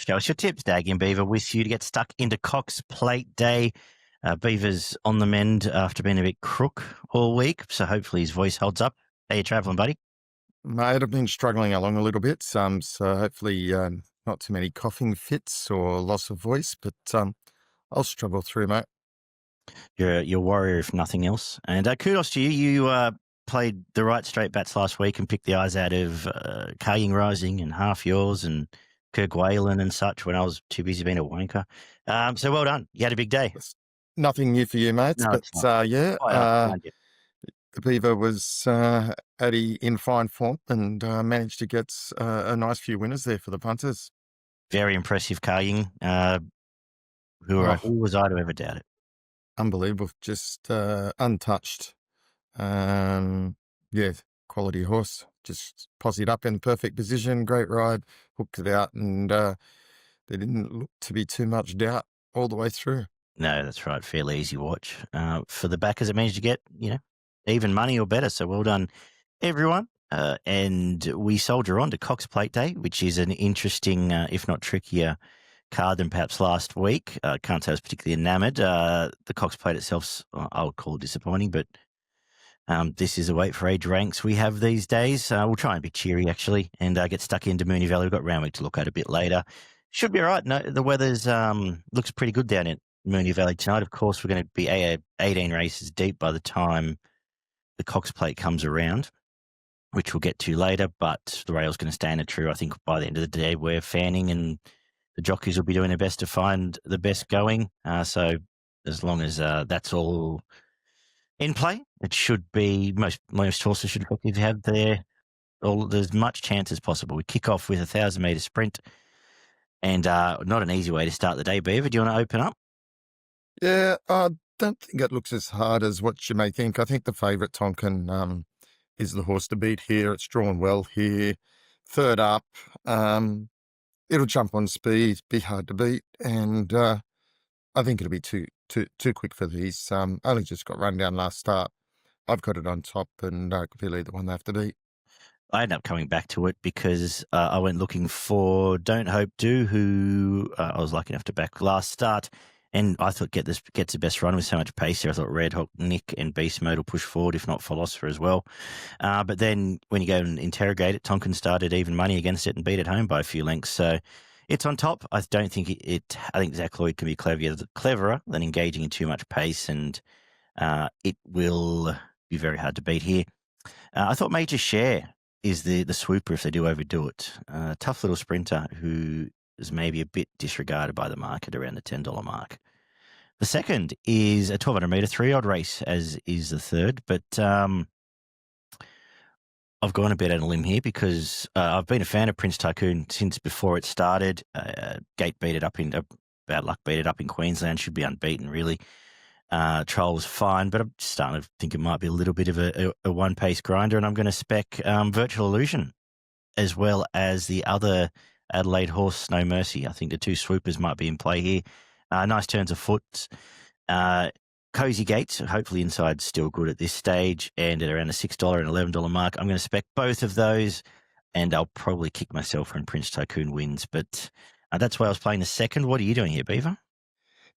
Show us your tips, Daggy Beaver, with you to get stuck into Cox Plate Day. Beaver's on the mend after being a bit crook all week, so hopefully his voice holds up. How you travelling, buddy? Mate, I've been struggling along a little bit, so hopefully not too many coughing fits or loss of voice, but I'll struggle through, mate. You're a warrior, if nothing else. And kudos to you. You played the right straight bats last week and picked the eyes out of Kaying Rising and Half Yours and Kirk Whalen and such when I was too busy being a wanker. So well done. You had a big day. It's nothing new for you, mates, No, but it's not. the Beaver was in fine form and managed to get a nice few winners there for the punters. Very impressive, Kaying. Who was I to ever doubt it? Unbelievable, just untouched. Quality horse. Just posied up in perfect position, great ride, hooked it out, and there didn't look to be too much doubt all the way through. No, that's right. Fairly easy watch. For the backers, it managed to get, even money or better. So well done, everyone. And we soldier on to Cox Plate Day, which is an interesting, if not trickier, card than perhaps last week. Can't say I was particularly enamoured. The Cox Plate itself, I would call disappointing, but this is a wait for age ranks we have these days. We'll try and be cheery, actually, and get stuck into Moonee Valley. We've got Randwick to look at a bit later. Should be all right. No, the weather's looks pretty good down at Moonee Valley tonight. Of course, we're going to be 18 races deep by the time the Cox Plate comes around, which we'll get to later, but the rail's going to stand true. I think by the end of the day, we're fanning and the jockeys will be doing their best to find the best going. So as long as that's all in play, it should be, most horses should have as much chance as possible. We kick off with a 1,000-metre sprint and not an easy way to start the day. Beaver, do you want to open up? Yeah, I don't think it looks as hard as what you may think. I think the favourite, Tonkin, is the horse to beat here. It's drawn well here. Third up, it'll jump on speed, be hard to beat, and I think it'll be too quick for these. Only just got run down last start. I've got it on top, and clearly the one they have to beat. I ended up coming back to it because I went looking for Don't Hope Do, who I was lucky enough to back last start. And I thought gets the best run with so much pace here. I thought Red Hawk, Nick and Beast Mode will push forward, if not Philosopher as well. But then when you go and interrogate it, Tonkin started even money against it and beat it home by a few lengths. So it's on top. I don't think I think Zach Lloyd can be cleverer than engaging in too much pace, and it will be very hard to beat here. I thought Major Share is the swooper if they do overdo it. Tough little sprinter who is maybe a bit disregarded by the market around the $10 mark. The second is a 1,200-metre 3-odd race, as is the third. But I've gone a bit on a limb here because I've been a fan of Prince Tycoon since before it started. Gate beat it up Bad Luck beat it up in Queensland. Should be unbeaten, really. Troll was fine, but I'm starting to think it might be a little bit of a one-pace grinder, and I'm going to spec Virtual Illusion as well as the other Adelaide horse, Snow Mercy. I think the two swoopers might be in play here. Nice turns of foot. Cozy Gates, hopefully inside still good at this stage, and at around the $6 and $11 mark. I'm going to spec both of those, and I'll probably kick myself when Prince Tycoon wins. But that's why I was playing the second. What are you doing here, Beaver?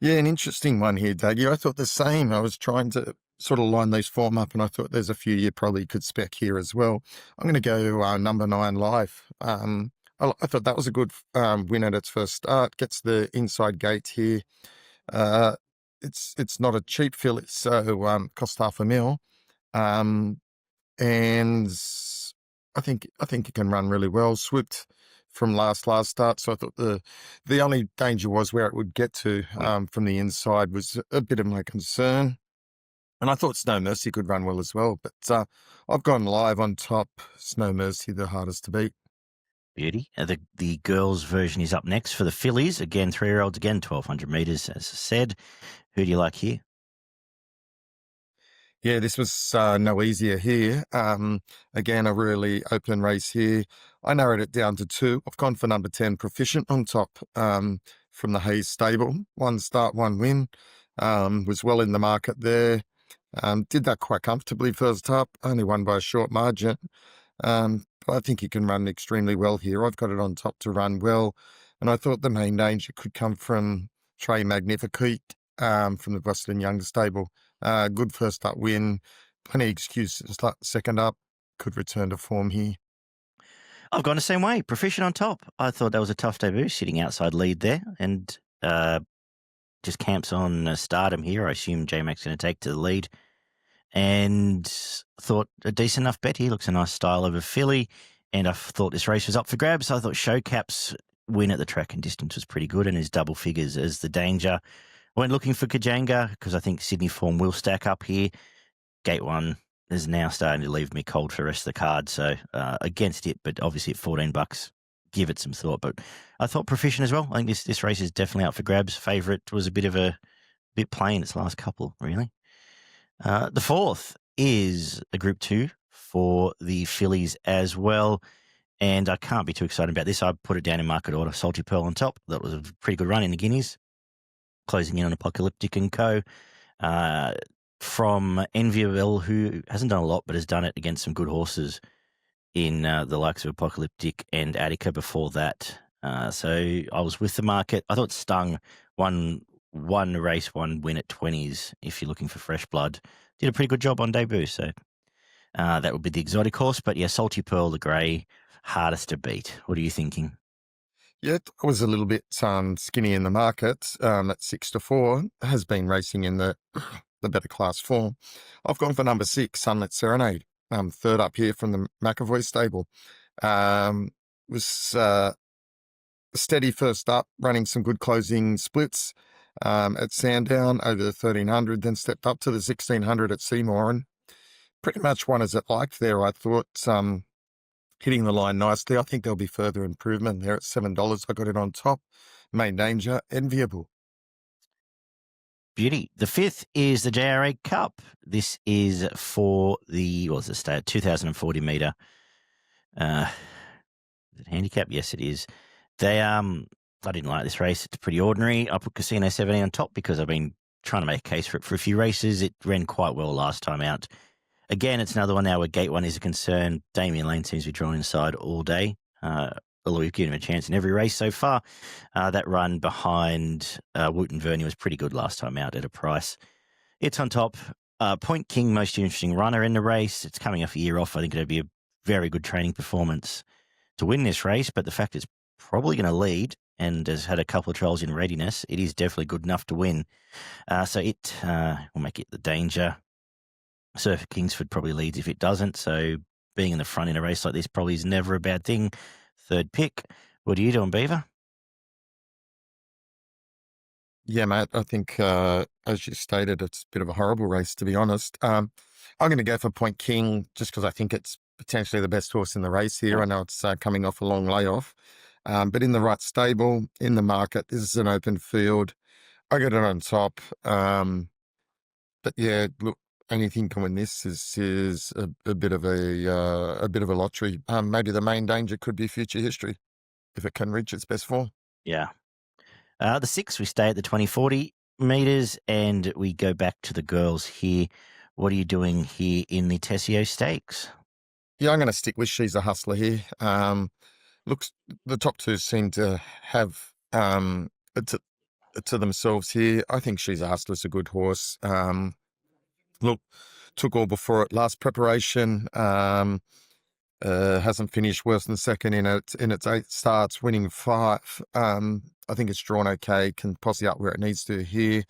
Yeah, an interesting one here, Daggy. I thought the same. I was trying to sort of line these form up, and I thought there's a few you probably could spec here as well. I'm going to go number 9 Live. I thought that was a good win at its first start. Gets the inside gate here. It's not a cheap filly, so cost $500,000. And I think it can run really well. Swooped from last start, so I thought the only danger was where it would get to from the inside was a bit of my concern. And I thought Snow Mercy could run well as well, but I've gone Live on top. Snow Mercy, the hardest to beat. Beauty. The girls' version is up next for the fillies. Again, 3-year-olds, again, 1,200 metres, as I said. Who do you like here? Yeah, this was no easier here. Again, a really open race here. I narrowed it down to 2. I've gone for number 10, Proficient, on top from the Hayes stable. 1 start, 1 win. Was well in the market there. Did that quite comfortably first up. Only won by a short margin. I think he can run extremely well here. I've got it on top to run well, and I thought the main danger could come from Trey Magnificate from the Boston Young stable. Good first up win, plenty of excuses like second up, could return to form here. I've gone the same way. Proficient on top. I thought that was a tough debut, sitting outside lead there, and just camps on stardom here. I assume J-Mac's going to take to the lead, and thought a decent enough bet here. Looks a nice style of a filly, and I thought this race was up for grabs. I thought Showcap's win at the track and distance was pretty good, and his double figures as the danger. I went looking for Kajanga because I think Sydney form will stack up here. Gate 1 is now starting to leave me cold for the rest of the card, so against it, but obviously at $14, give it some thought. But I thought Proficient as well. I think this race is definitely out for grabs. Favourite was a bit plain its last couple, really. The fourth is a Group 2 for the fillies as well, and I can't be too excited about this. I put it down in market order. Salty Pearl on top. That was a pretty good run in the Guineas. Closing in on Apocalyptic and Co. From Enviable, who hasn't done a lot but has done it against some good horses in the likes of Apocalyptic and Attica before that. So I was with the market. I thought Stung one race, one win at 20s if you're looking for fresh blood. Did a pretty good job on debut, so that would be the exotic horse. But yeah, Salty Pearl, the grey, hardest to beat. What are you thinking? Yeah, I was a little bit skinny in the market at 6-4. Has been racing in the better class form. I've gone for number 6, Sunlit Serenade. Third up here from the McAvoy stable. Was steady first up, running some good closing splits at Sandown over the 1300, then stepped up to the 1600 at Seymour, and pretty much won as it liked there. I thought hitting the line nicely. I think there'll be further improvement there at $7. I got it on top. Main danger, Enviable. Beauty. The fifth is the JRA Cup. This is for the 2,040 metre handicap. Yes, it is. I didn't like this race. It's pretty ordinary. I put Casino 70 on top because I've been trying to make a case for it for a few races. It ran quite well last time out. Again, it's another one now where Gate 1 is a concern. Damien Lane seems to be drawn inside all day. Although we've given him a chance in every race so far. That run behind Wooten Verney was pretty good last time out at a price. It's on top. Point King, most interesting runner in the race. It's coming off a year off. I think it'll be a very good training performance to win this race, but the fact it's probably going to lead and has had a couple of trials in readiness, it is definitely good enough to win. So it will make it the danger. Surfer Kingsford probably leads if it doesn't, so being in the front in a race like this probably is never a bad thing. Third pick. What are you doing, Beaver? Yeah, mate, I think, as you stated, it's a bit of a horrible race, to be honest. I'm going to go for Point King just because I think it's potentially the best horse in the race here. I know it's coming off a long layoff, but in the right stable, in the market, this is an open field. I got it on top. But yeah, look, anything can win this is a bit of a lottery. Maybe the main danger could be Future History if it can reach its best form. Yeah. The 6, we stay at the 2040 metres and we go back to the girls here. What are you doing here in the Tesio Stakes? Yeah, I'm going to stick with She's a Hustler here. Looks, the top two seem to have to themselves here. I think She's a Hustler's a good horse. Look, took all before it last preparation. Hasn't finished worse than second in its 8 starts, winning 5. I think it's drawn okay, can posse up where it needs to here.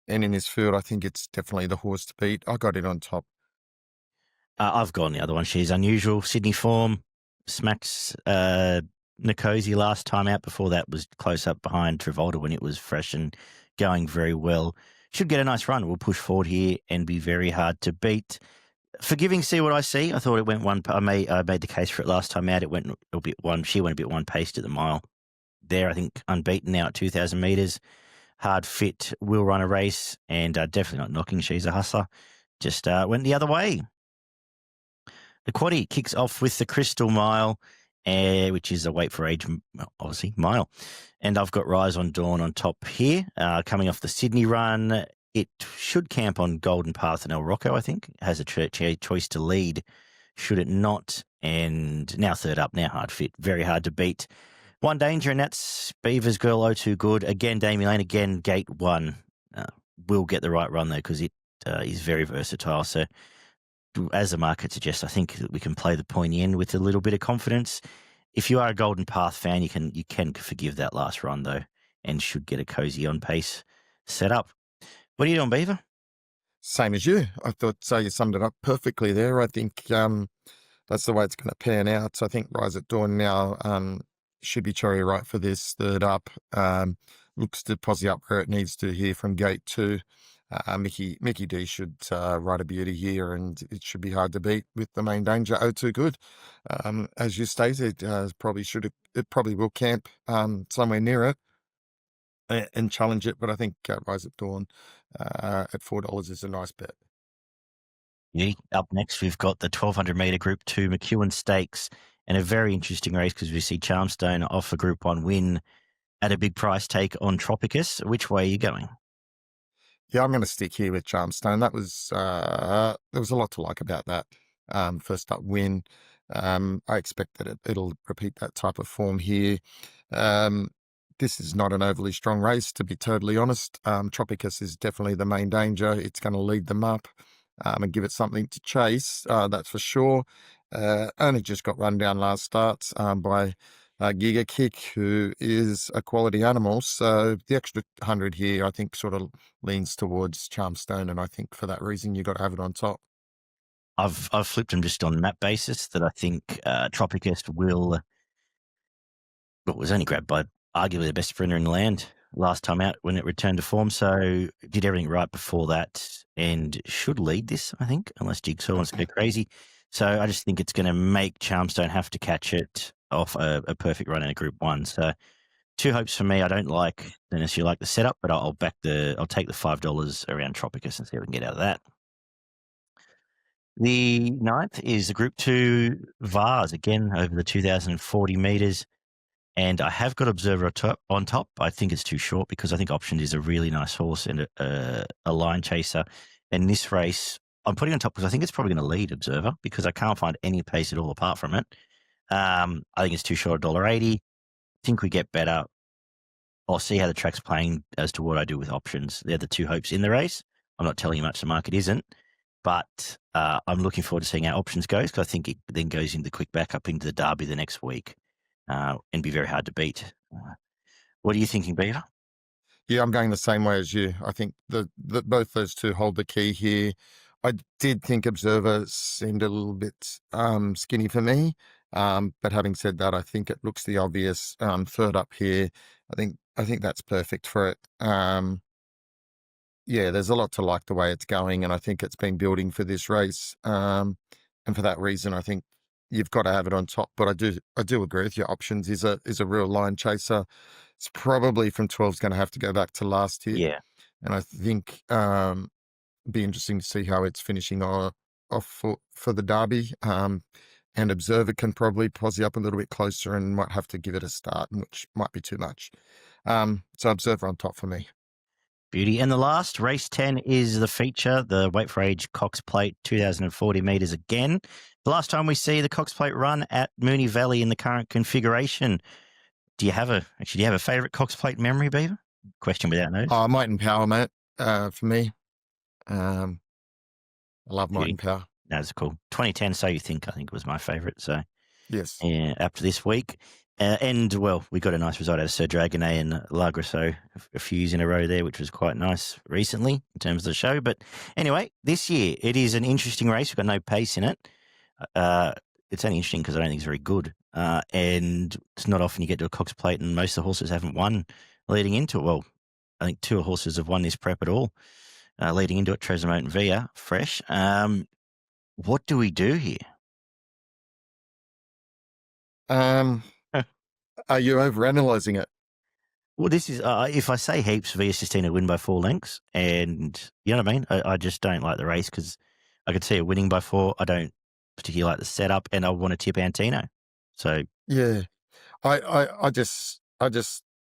And in this field, I think it's definitely the horse to beat. I got it on top. I've gone the other one. She's Unusual. Sydney form. Smacks Nicosia last time out. Before that was close up behind Travolta when it was fresh and going very well. Should get a nice run. We'll push forward here and be very hard to beat. Forgiving, see what I see. I thought it went one. I made the case for it last time out. It went a bit one. She went a bit one paced at the mile. There, I think unbeaten now at 2,000 metres. Hard fit, will run a race, and definitely not knocking. She's a Hustler. Just went the other way. The quaddie kicks off with the Crystal Mile, which is a weight for age, obviously, mile. And I've got Rise on Dawn on top here. Coming off the Sydney run, it should camp on Golden Path and El Rocco, I think. It has a choice to lead. Should it not, and now third up, now hard fit, very hard to beat. One danger, and that's Beaver's Girl Oh Too Good. Again, Damien Lane, again, gate one. Will get the right run, though, because it is very versatile. So, as the market suggests, I think that we can play the pointy end with a little bit of confidence. If you are a Golden Path fan, you can forgive that last run, though, and should get a cozy on pace set up. What are you doing, Beaver? Same as you. I thought you summed it up perfectly there. I think that's the way it's going to pan out. So I think Rise at Dawn now should be cherry right for this third up. Looks to posse up where it needs to here from gate two. Mickey D should ride a beauty here, and it should be hard to beat with the main danger. Oh, too good. As you stated, it probably will camp somewhere near it and challenge it. But I think Rise at Dawn at $4 is a nice bet. Yeah. Up next, we've got the 1200 metre Group 2 McEwen Stakes, and a very interesting race because we see Charmstone off a Group 1 win at a big price take on Tropicus. Which way are you going? Yeah, I'm going to stick here with Charmstone. That was there was a lot to like about that first up win. I expect that it'll repeat that type of form here. This is not an overly strong race, to be totally honest. Tropicus is definitely the main danger. It's going to lead them up and give it something to chase, that's for sure. Only just got run down last start by Giga Kick, who is a quality animal. So the extra 100 here, I think, sort of leans towards Charmstone, and I think for that reason, you've got to have it on top. I've flipped them just on map basis that I think Tropicus was only grabbed by arguably the best sprinter in the land last time out when it returned to form. So did everything right before that and should lead this, I think, unless Jigsaw wants to go crazy. So I just think it's going to make Charmstone have to catch it off a perfect run in a Group 1. So 2 hopes for me. I don't like unless you like the setup, but I'll take the $5 around Tropicus and see if we can get out of that. The 9th is the Group 2 Vase, again over the 2,040 metres. And I have got Observer on top. I think it's too short because I think Options is a really nice horse and a line chaser. And this race, I'm putting on top because I think it's probably going to lead Observer because I can't find any pace at all apart from it. I think it's too short, $1.80. I think we get better. I'll see how the track's playing as to what I do with Options. They're the 2 hopes in the race. I'm not telling you much the market isn't. But I'm looking forward to seeing how Options goes because I think it then goes into the quick backup into the Derby the next week. And be very hard to beat. What are you thinking, Beaver? Yeah, I'm going the same way as you. I think that both those 2 hold the key here. I did think Observer seemed a little bit skinny for me. But having said that, I think it looks the obvious third up here. I think that's perfect for it. Yeah, there's a lot to like the way it's going, and I think it's been building for this race. And for that reason, I think you've got to have it on top. But I do agree with your Options is a real line chaser. It's probably from 12 is going to have to go back to last year. Yeah. And I think be interesting to see how it's finishing off for the Derby. And Observer can probably posse up a little bit closer and might have to give it a start, which might be too much. So Observer on top for me. Beauty. And the last, race 10, is the feature, the Wait for Age Cox Plate, 2,040 metres again. The last time we see the Cox Plate run at Moonee Valley in the current configuration. Do you have a favourite Cox Plate memory, Beaver? Question without notice. Might and Power, mate, for me. I love Might and Power. That's cool. 2010, So You Think, I think was my favourite. So yes, yeah, after this week. And, well, we got a nice result out of Sir Dragonet and Lagresso a few years in a row there, which was quite nice recently in terms of the show. But anyway, this year it is an interesting race. We've got no pace in it. It's only interesting because I don't think it's very good. And it's not often you get to a Cox Plate and most of the horses haven't won leading into it. Well, I think 2 horses have won this prep at all leading into it, Tresamote and Via, fresh. What do we do here? Are you overanalyzing it? Well, this is, if I say heaps, Via Sistina win by 4 lengths, and you know what I mean? I just don't like the race because I could see it winning by 4. I don't particularly like the setup, and I want to tip Antino. So yeah, I just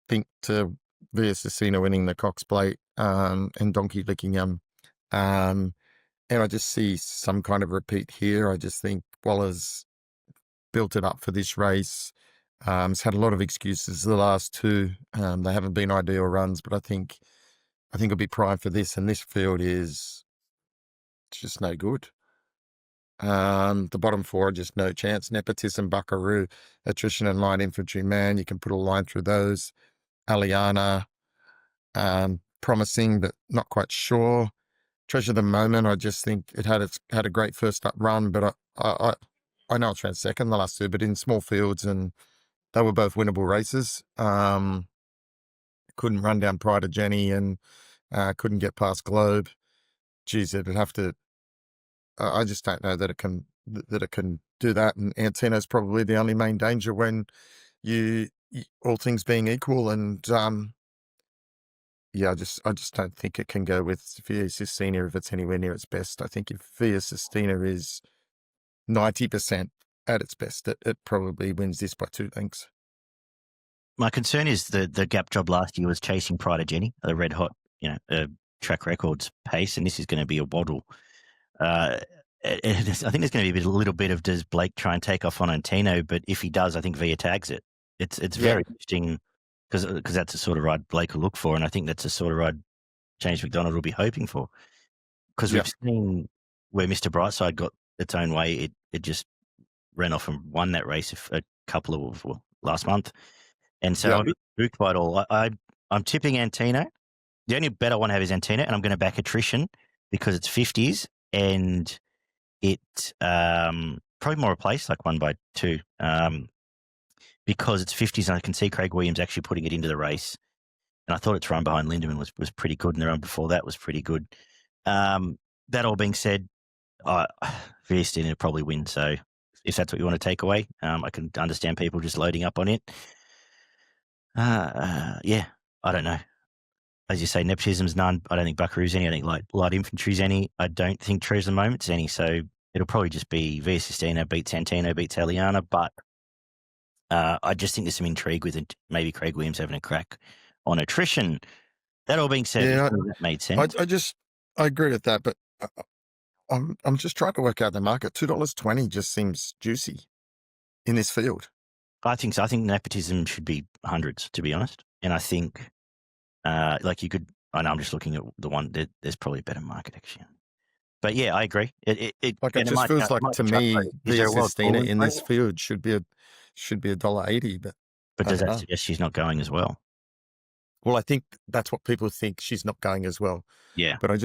think to Via Sistina winning the Cox Plate and Donkey licking him, and I just see some kind of repeat here. I just think Waller's built it up for this race. It's had a lot of excuses the last two. They haven't been ideal runs, but I think it'll be primed for this, and this field is just no good. The bottom four are just no chance. Nepotism, Buckaroo, Attrition, and Light Infantry Man. You can put a line through those. Aliana, promising but not quite sure. Treasure the Moment. I just think it had a great first up run, but I know it's ran second the last two, but in small fields, and they were both winnable races. Couldn't run down Pride of Jenny, and couldn't get past Globe. Geez, it'd have to. I just don't know that it can do that. And Antino's probably the only main danger when you all things being equal. And yeah, I just don't think it can go with Via Sistina if it's anywhere near its best. I think if Via Sistina is 90% at its best, it probably wins this by 2 lengths. My concern is the gap job last year was chasing Pride of Jenny, a red hot, track records pace, and this is going to be a waddle. I think there's going to be a little bit of, does Blake try and take off on Antino? But if he does, I think Via tags it. It's very interesting because that's the sort of ride Blake will look for, and I think that's the sort of ride James McDonald will be hoping for. Because we've seen where Mr. Brightside got its own way, it just ran off and won that race a couple of last month, and so I'm a bit spooked by it all. I'm tipping Antino. The only bet I want to have is Antino, and I'm going to back Attrition because it's 50s. And it probably more a place, like 1 by 2, because it's 50s, and I can see Craig Williams actually putting it into the race. And I thought its run behind Lindemann was pretty good, and the run before that was pretty good. That all being said, Via Sistina will probably win. So if that's what you want to take away, I can understand people just loading up on it. Yeah, I don't know. As you say, Nepotism's none. I don't think Buckaroo's any. I think light Infantry's any. I don't think Treasure the Moment's any. So it'll probably just be Via Sistina beats Antino, beats Aliana. But I just think there's some intrigue with it. Maybe Craig Williams having a crack on Attrition. That all being said, that made sense. I agree with that, but I'm just trying to work out the market. $2.20 just seems juicy in this field. I think so. I think Nepotism should be hundreds, to be honest. And I think. You could. I know I'm just looking at the one. There's probably a better market actually. But yeah, I agree. It just feels like to me, Via Sistina in this field should be $1.80. But does that suggest she's not going as well? Well, I think that's what people think, she's not going as well. Yeah. But I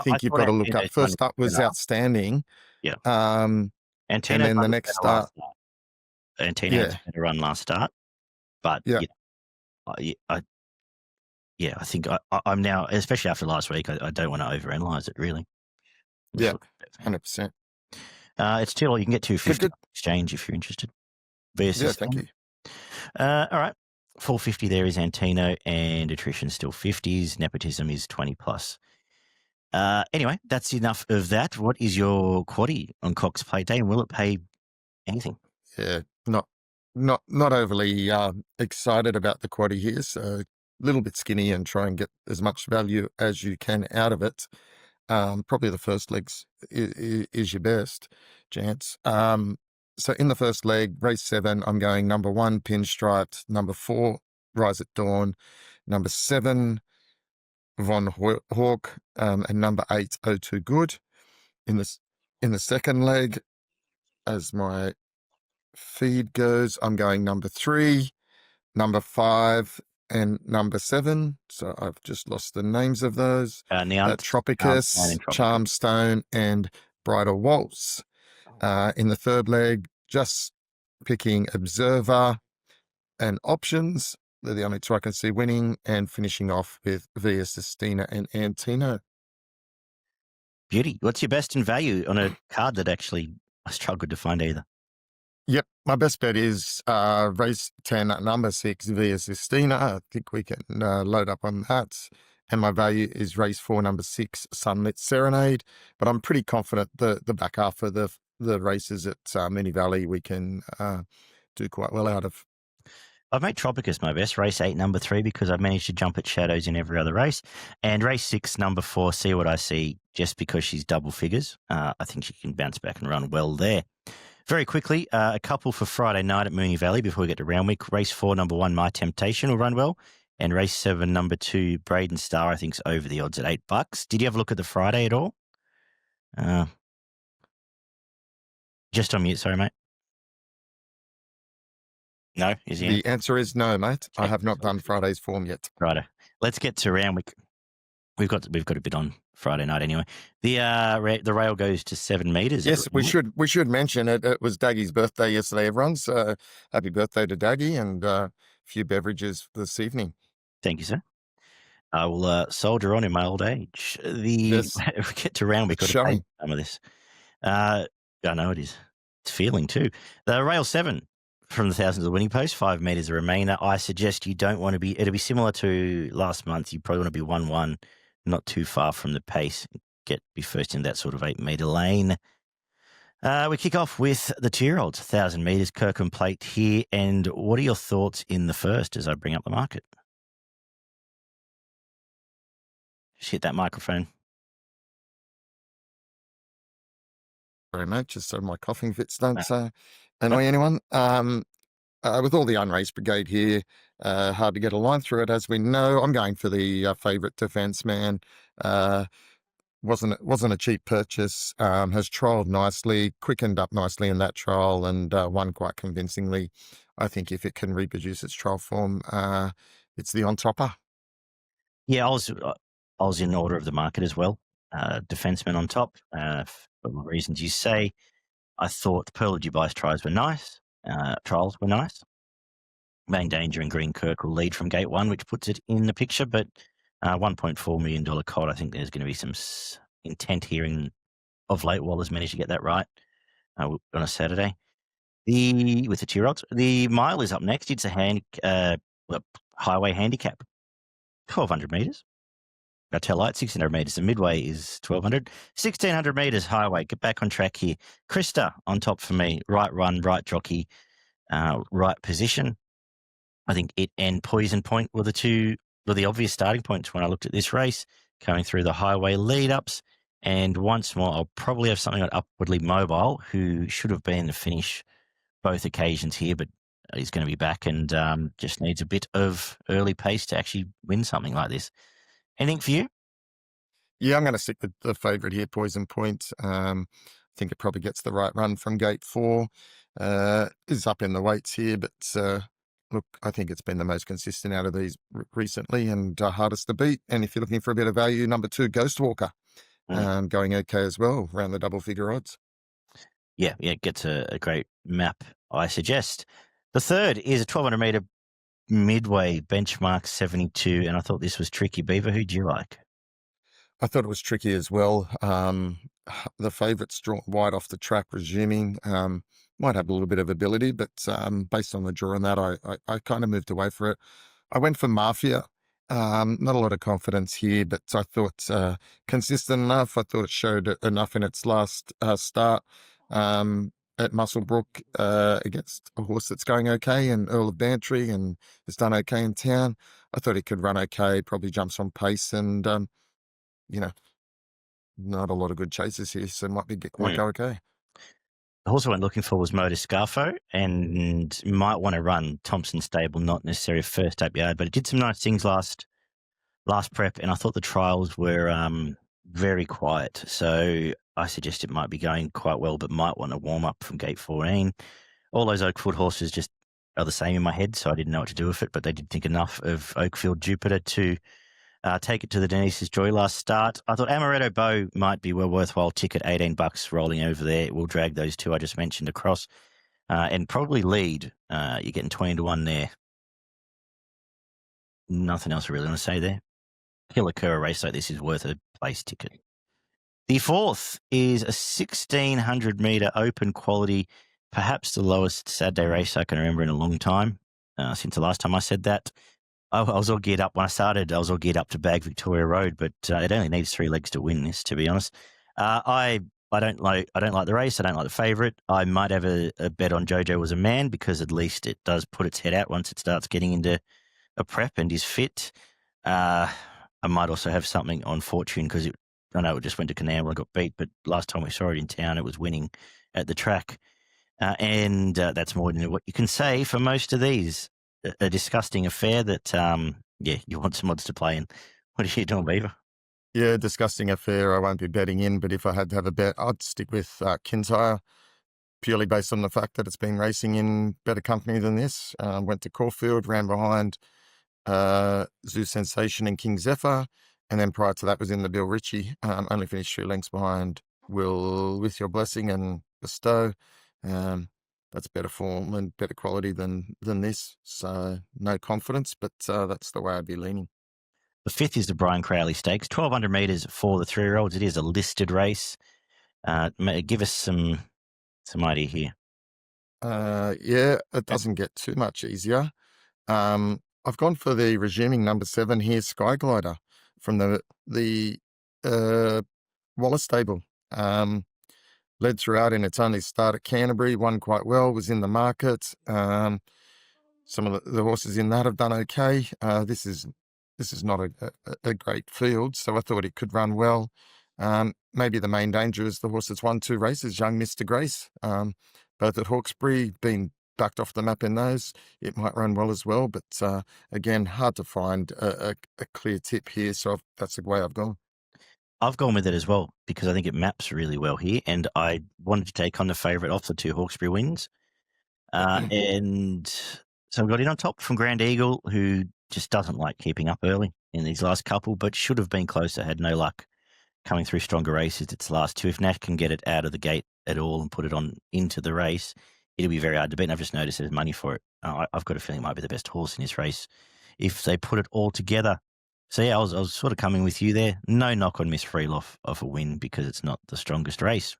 think you've got to look up. First up was outstanding. Yeah. And then the next start. Antino had a run last start, but I think I'm now, especially after last week, I don't want to overanalyze it really. Yeah, 100%. It's still, you can get $250 exchange if you're interested. Thank you. All right. 450 there is Antino, and Attrition still 50s. Nepotism is 20 plus. Anyway, that's enough of that. What is your quaddie on Cox Plate Day, and will it pay anything? Yeah, not overly excited about the quaddie here, so little bit skinny and try and get as much value as you can out of it. Probably the first legs is your best chance. So in the first leg, race 7, I'm going number 1, Pinstriped, number 4, Rise at Dawn, number 7, Von Hawk, and number 8, O2 Good. In the second leg, as my feed goes, I'm going number 3, number 5, and number 7. So I've just lost the names of those. Tropicus, Charmstone, and Bridal Waltz. In the third leg, just picking Observer and Options. They're the only 2 I can see winning, and finishing off with Via Sistina and Antino. Beauty. What's your best in value on a card that actually I struggled to find either? Yep, my best bet is race 10, number 6, Via Sistina. I think we can load up on that. And my value is race 4, number 6, Sunlit Serenade. But I'm pretty confident the back half of the races at Moonee Valley we can do quite well out of. I've made Tropicus my best, race 8, number 3, because I've managed to jump at shadows in every other race. And race 6, number 4, See What I See, just because she's double figures. I think she can bounce back and run well there. Very quickly, a couple for Friday night at Moonee Valley before we get to Randwick. Race 4, number 1, My Temptation will run well. And race 7, number 2, Braden Star, I think is over the odds at $8. Did you have a look at the Friday at all? Just on mute, sorry, mate. No, is he? The answer is no, mate. Okay. I have not done Friday's form yet. Righto. Let's get to Randwick. We've got a bit on Friday night anyway. The rail goes to 7 meters. Yes, we should mention it. It was Daggy's birthday yesterday, everyone. So happy birthday to Daggy, and a few beverages this evening. Thank you, sir. I will soldier on in my old age. Yes. We get to Randwick. It's Got to showing. pay some of this. I know it is. It's feeling too. The rail 7 from the thousands of the winning post, 5 meters a remainder. I suggest you don't want to be. It'll be similar to last month. You probably want to be 1-1, not too far from the pace. Be first in that sort of 8 meter lane. We kick off with the 2-year-olds, 1,000 meters, Cox Plate here. And what are your thoughts in the first as I bring up the market? Just hit that microphone. Very much, just so my coughing fits don't annoy anyone. With all the unraced brigade here, hard to get a line through it, as we know. I'm going for the favourite Defensemen. Wasn't a cheap purchase. Has trialled nicely, quickened up nicely in that trial, and won quite convincingly. I think if it can reproduce its trial form, it's the on-topper. Yeah, I was in order of the market as well. Defensemen on top, for the reasons you say. I thought the Pearl of Dubai's trials were nice. Main Danger and Green Kirk will lead from gate 1, which puts it in the picture. But $1.4 million cod, I think there's going to be some intent here of late. Waller's managed to get that right on a Saturday. With the 2-year-olds, the mile is up next. It's a highway handicap, 1,200 meters. I tell light 600 meters. The midway is 1,200. 1,600 meters highway. Get back on track here. Krista on top for me. Right run, right jockey, right position. I think it and Poison Point were the obvious starting points when I looked at this race, coming through the highway lead-ups. And once more, I'll probably have something on Upwardly Mobile, who should have been the finish both occasions here, but he's going to be back and just needs a bit of early pace to actually win something like this. Anything for you? Yeah, I'm going to stick with the favourite here, Poison Point. I think it probably gets the right run from gate 4. Is up in the weights here, but look, I think it's been the most consistent out of these recently and hardest to beat. And if you're looking for a bit of value, number 2, Ghost Walker, going okay as well, around the double-figure odds. Yeah, gets a great map, I suggest. The third is a 1,200 metre midway, benchmark 72, and I thought this was tricky. Beaver, who do you like? I thought it was tricky as well. The favourite's drawn wide off the track, resuming. Might have a little bit of ability, but based on the draw and that, I kind of moved away for it. I went for Mafia. Not a lot of confidence here, but I thought consistent enough. I thought it showed enough in its last start at Musselbrook against a horse that's going okay, and Earl of Bantry, and has done okay in town. I thought he could run okay, probably jumps on pace, and not a lot of good chases here, so might go okay. The horse I went looking for was Motor Scarfo, and might want to run Thompson Stable, not necessarily first up yard, but it did some nice things last prep, and I thought the trials were very quiet. So I suggest it might be going quite well, but might want to warm up from gate 14. All those Oakfield horses just are the same in my head, so I didn't know what to do with it, but they did think enough of Oakfield Jupiter to take it to the Denise's Joy last start. I thought Amaretto Bo might be a worthwhile ticket, $18 rolling over there. We'll drag those two I just mentioned across and probably lead. You're getting 20-1 there. Nothing else I really want to say there. Killer Cur race like this is worth a place ticket. The fourth is a 1,600 metre open quality, perhaps the lowest Saturday race I can remember in a long time, since the last time I said that. I was all geared up when I started. I was all geared up to bag Victoria Road, but it only needs 3 legs to win this, to be honest. I don't like the race. I don't like the favourite. I might have a bet on Jojo Was a Man, because at least it does put its head out once it starts getting into a prep and is fit. I might also have something on Fortune, because I know it just went to Canberra and got beat, but last time we saw it in town, it was winning at the track. And that's more than what you can say for most of these. A disgusting affair that, yeah, you want some odds to play in. What are you doing, Beaver? Yeah, disgusting affair. I won't be betting in, but if I had to have a bet, I'd stick with Kintyre, purely based on the fact that it's been racing in better company than this. Went to Caulfield, ran behind Zoo Sensation and King Zephyr, and then prior to that was in the Bill Ritchie. Only finished 3 lengths behind Will With Your Blessing and Bestow. That's better form and better quality than this. So no confidence, but that's the way I'd be leaning. The 5th is the Brian Crowley Stakes, 1,200 metres for the 3-year-olds. It is a listed race. Give us some idea here. Yeah, it doesn't get too much easier. I've gone for the resuming number 7 here, Skyglider, from the Wallace stable. Led throughout in its only start at Canterbury, won quite well, was in the market. Some of the horses in that have done okay. This is not a great field, so I thought it could run well. Maybe the main danger is the horse that's won 2 races, Young Mr. Grace, both at Hawkesbury, been backed off the map in those. It might run well as well, but again, hard to find a clear tip here, so that's the way I've gone. I've gone with it as well because I think it maps really well here, and I wanted to take on the favourite off the 2 Hawkesbury wins. And so I got in on top from Grand Eagle, who just doesn't like keeping up early in these last couple, but should have been closer, had no luck coming through stronger races its last 2. If Nash can get it out of the gate at all and put it on into the race, it'll be very hard to beat. And I've just noticed there's money for it. I've got a feeling it might be the best horse in this race if they put it all together. So yeah, I was sort of coming with you there. No knock on Miss Freeloff of a win because it's not the strongest race.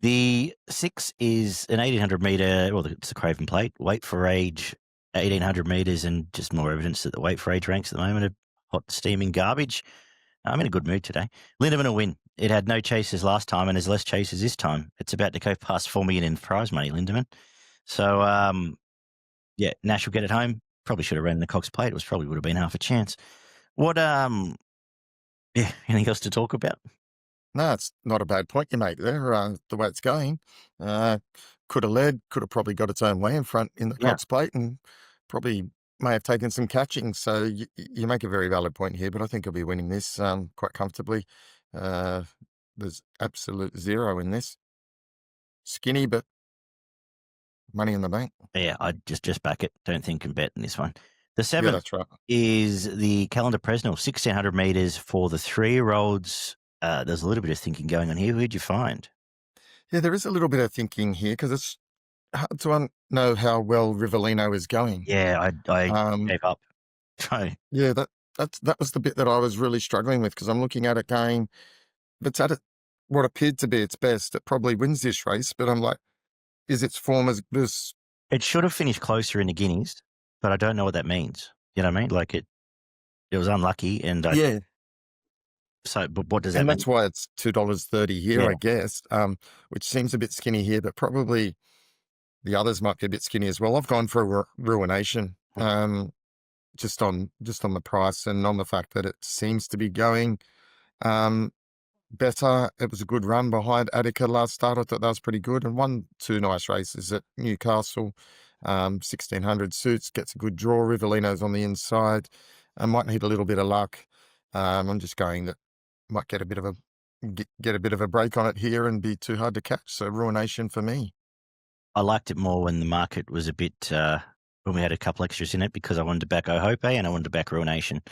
The 6 is an 1,800 metre, well, it's the Craven Plate, weight for age, 1,800 metres, and just more evidence that the weight for age ranks at the moment are hot, steaming garbage. I'm in a good mood today. Lindemann will win. It had no chasers last time and has less chasers this time. It's about to go past 4 million in prize money, Lindemann. So, yeah, Nash will get it home. Probably should have ran the Cox Plate. It probably would have been half a chance. What, yeah, anything else to talk about? No, it's not a bad point you make there, the way it's going. Could have led, could have probably got its own way in front in the Cox Plate and probably may have taken some catching. So you make a very valid point here, but I think he'll be winning this quite comfortably. There's absolute zero in this. Skinny, but money in the bank. Yeah, I just back it. Don't think and bet in this one. The 7th Yeah, that's right. is the Calendar Presnell, 1,600 metres for the 3-year-olds. There's a little bit of thinking going on here. Who'd you find? Yeah, there is a little bit of thinking here because it's hard to know how well Rivellino is going. Yeah, I gave up. Yeah, that was the bit that I was really struggling with because I'm looking at it going, if it's at what appeared to be its best, it probably wins this race. But I'm like, is its form as good as... It should have finished closer in the Guineas, but I don't know what that means. You know what I mean? Like it was unlucky, and yeah. So, but what does that mean? And that's why it's $2.30 here, I guess, which seems a bit skinny here, but probably the others might be a bit skinny as well. I've gone for Ruination, just on the price and on the fact that it seems to be going better. It was a good run behind Attica last start. I thought that was pretty good, and won 2 nice races at Newcastle. 1,600 suits, gets a good draw. Rivellino's on the inside. I might need a little bit of luck. I'm just going that might get a bit of a break on it here and be too hard to catch. So Ruination for me. I liked it more when the market was a bit when we had a couple extras in it because I wanted to back Ohope and I wanted to back Ruination.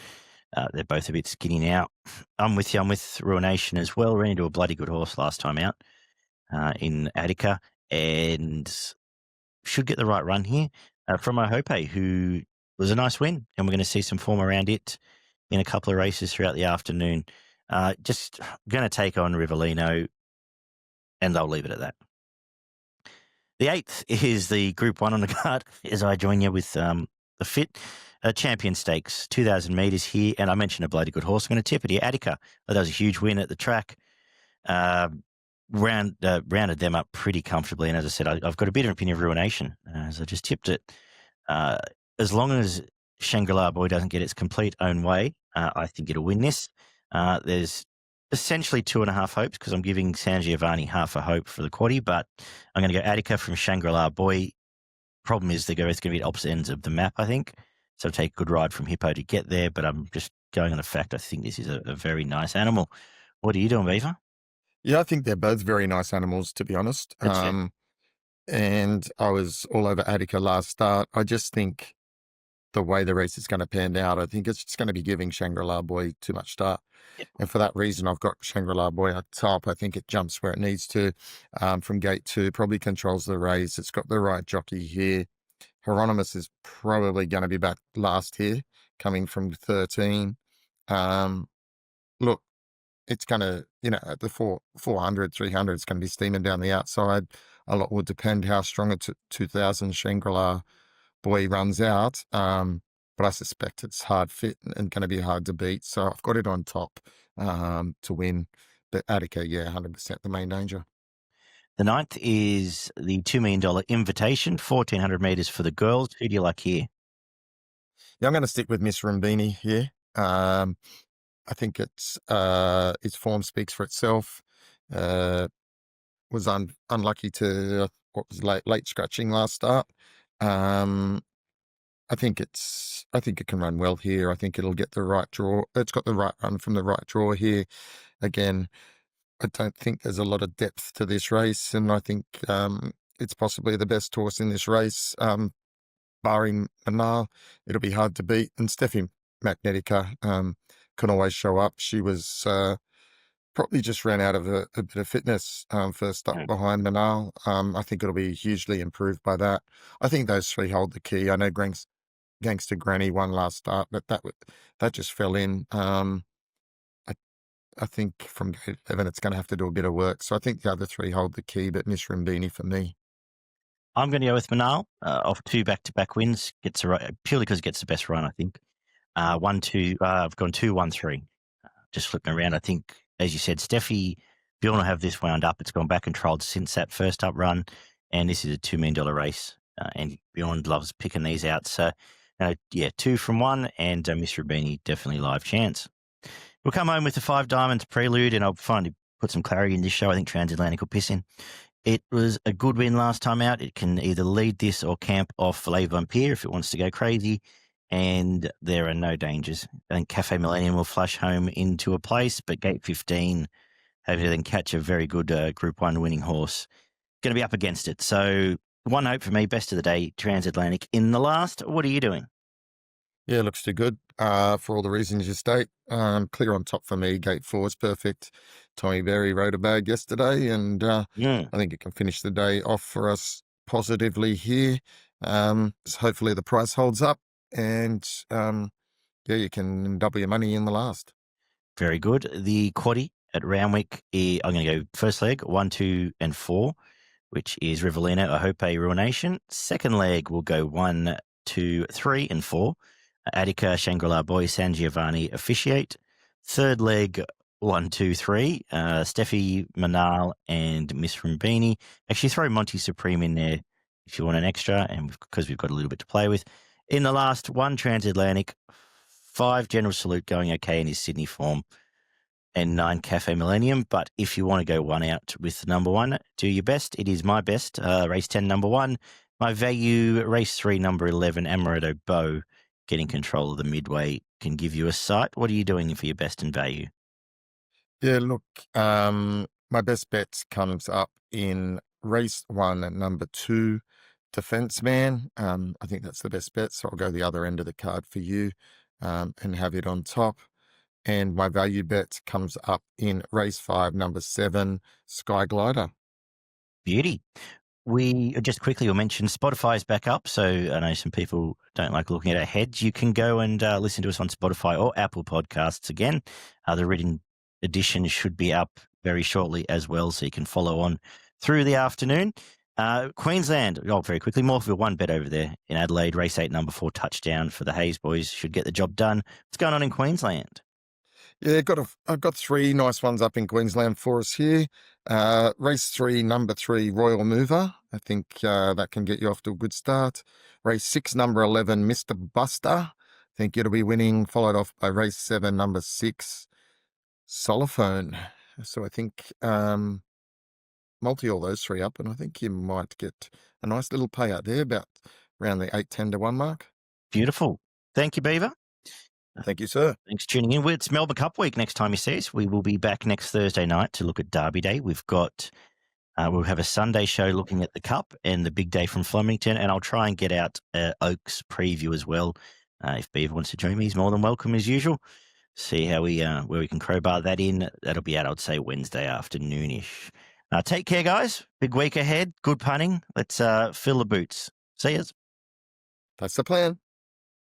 They're both a bit skinny now. I'm with you. I'm with Ruination as well. Ran into a bloody good horse last time out in Attica and should get the right run here from Ohope, who was a nice win, and we're going to see some form around it in a couple of races throughout the afternoon. Just going to take on Rivellino, and I'll leave it at that. The 8th is the Group 1 on the card, as I join you with the fit. Champion Stakes, 2,000 metres here, and I mentioned a bloody good horse. I'm going to tip it here. Attica, that was a huge win at the track. Rounded them up pretty comfortably, and as I said, I've got a bit of an opinion of Ruination, as I just tipped it. As long as Shangri-La Boy doesn't get its complete own way, I think it'll win this. There's essentially 2.5 hopes because I'm giving San Giovanni half a hope for the quaddie, but I'm going to go Attica from Shangri-La Boy. Problem is they're both going to be at opposite ends of the map, I think. So I'll take a good ride from Hippo to get there, but I'm just going on the fact I think this is a very nice animal. What are you doing, Beaver? Yeah, I think they're both very nice animals, to be honest. That's fair. And I was all over Attica last start. I just think the way the race is going to pan out, I think it's just going to be giving Shangri-La Boy too much start. Yep. And for that reason, I've got Shangri-La Boy at top. I think it jumps where it needs to from gate 2, probably controls the race. It's got the right jockey here. Hieronymus is probably going to be back last here, coming from 13. Look, it's going to, at the 400, 300, it's going to be steaming down the outside. A lot will depend how strong a 2000 Shangri-La Boy runs out. But I suspect it's hard fit and going to be hard to beat. So I've got it on top to win. But Attica, yeah, 100% the main danger. The 9th is the $2 million invitation, 1,400 metres for the girls. Who do you like here? Yeah, I'm going to stick with Miss Rumbini here. I think its form speaks for itself. Was unlucky to what was late scratching last start. I think it can run well here. I think it'll get the right draw. It's got the right run from the right draw here. Again, I don't think there's a lot of depth to this race, and I think it's possibly the best horse in this race, barring Manal. It'll be hard to beat. And Steffi Magnetica can always show up. She was probably just ran out of a bit of fitness first up behind Manal. I think it'll be hugely improved by that. I think those three hold the key. I know Gangster Granny won last start, but that just fell in. I think from gate 11 it's going to have to do a bit of work. So I think the other three hold the key, but Miss Rumbini for me. I'm going to go with Manal off 2 back-to-back wins. Gets a right, purely because it gets the best run, I think. 1, 2. I've gone 2, 1, 3. Just flipping around. I think, as you said, Steffi, Bjorn will have this wound up. It's gone back controlled since that first up run, and this is a $2 million race. And Bjorn loves picking these out. So, 2 from 1, and Miss Rubini definitely live chance. We'll come home with the 5 Diamonds prelude, and I'll finally put some clarity in this show. I think Transatlantic will piss in. It was a good win last time out. It can either lead this or camp off Le Vampire if it wants to go crazy, and there are no dangers. I think Cafe Millennium will flush home into a place, but gate 15, hopefully then catch a very good Group 1 winning horse. Going to be up against it. So 1 hope for me, best of the day, Transatlantic in the last. What are you doing? Yeah, looks too good for all the reasons you state. Clear on top for me. Gate 4 is perfect. Tommy Berry rode a bag yesterday, and I think it can finish the day off for us positively here. So hopefully the price holds up, and you can double your money in the last. Very good. The quaddie at Randwick, I'm going to go first leg, 1, 2, and 4, which is Rivellino, I Hope Ruination. Second leg will go 1, 2, 3, and 4. Attica, Shangri-La Boy, San Giovanni, Officiate. Third leg, 1, 2, 3. Steffi, Manal, and Miss Rumbini. Actually, throw Monty Supreme in there if you want an extra, and because we've got a little bit to play with. In the last, 1 Transatlantic, 5 General Salute going okay in his Sydney form, and 9 Cafe Millennium. But if you want to go 1 out with number 1, do your best. It is my best. Race 10, number 1. My value, race 3, number 11, Amaretto Bo. Getting control of the midway can give you a sight. What are you doing for your best and value? Yeah, look, my best bets comes up in race 1 and number 2, Defensemen. I think that's the best bet, so I'll go the other end of the card for you and have it on top. And my value bet comes up in race 5, number 7, Skyglider. Beauty. We just quickly will mention Spotify is back up, so I know some people don't like looking at our heads. You can go and listen to us on Spotify or Apple Podcasts again. The written edition should be up very shortly as well, so you can follow on through the afternoon. Queensland, very quickly, Morpheville 1 bet over there in Adelaide. Race 8, number 4, touchdown for the Hayes boys. Should get the job done. What's going on in Queensland? Yeah, I've got 3 nice ones up in Queensland for us here. Race 3, number 3, Royal Mover. I think that can get you off to a good start. Race 6, number 11, Mr. Buster. I think it'll be winning, followed off by race 7, number 6, Solophone. So I think multi all those three up, and I think you might get a nice little payout there, about around the 8-10 to 1 mark. Beautiful. Thank you, Beaver. Thank you, sir. Thanks for tuning in. It's Melbourne Cup week next time you see us. We will be back next Thursday night to look at Derby Day. We'll have a Sunday show looking at the Cup and the big day from Flemington, and I'll try and get out Oaks preview as well. If Beaver wants to join me, he's more than welcome as usual. See how where we can crowbar that in. That'll be out, I'd say, Wednesday afternoonish. Take care, guys. Big week ahead. Good punting. Let's fill the boots. See yous. That's the plan.